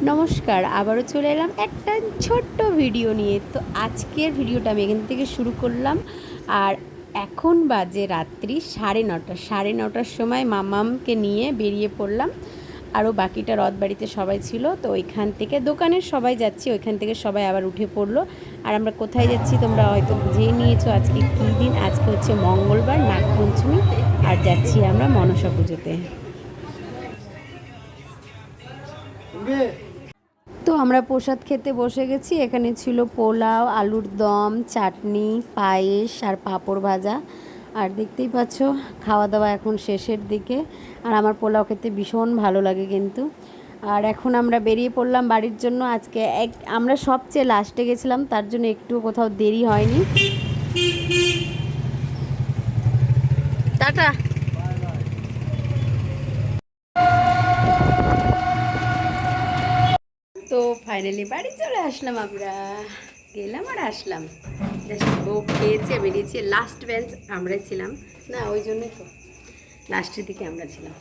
নমস্কার, আবারও চলে এলাম একটা ছোট্ট ভিডিও নিয়ে। তো আজকের ভিডিওটা আমি এখান থেকে শুরু করলাম। আর এখন বাজে রাত্রি 9:30। 9:30টার সময় মামামকে নিয়ে বেরিয়ে পড়লাম। আরও বাকিটা রথ বাড়িতে সবাই ছিল, তো ওইখান থেকে দোকানের সবাই যাচ্ছি, ওইখান থেকে সবাই আবার উঠে পড়লো। আর আমরা কোথায় যাচ্ছি তোমরা হয়তো বুঝেই নিয়েছো আজকে কী দিন। আজকে হচ্ছে মঙ্গলবার, নাগপঞ্চমী। আর যাচ্ছি আমরা মনসা পুজোতে। তো আমরা প্রসাদ খেতে বসে গেছি। এখানে ছিল পোলাও, আলুর দম, চাটনি, পায়েস আর পাঁপড় ভাজা। আর দেখতেই পাচ্ছ খাওয়া দাওয়া এখন শেষের দিকে। আর আমার পোলাও খেতে ভীষণ ভালো লাগে কিন্তু। আর এখন আমরা বেরিয়ে পড়লাম বাড়ির জন্য। আজকে আমরা সবচেয়ে লাস্টে গেছিলাম, তার জন্য একটু কোথাও দেরি হয়নি। টাটা। তো ফাইনালি বাড়ি চলে আসলাম আমরা। গেলাম আর আসলাম, জাস্ট বউ খেয়েছে বেরিয়েছে। লাস্ট বেঞ্চ আমরাই ছিলাম না, ওই জন্যই তো লাস্টের দিকে আমরা ছিলাম।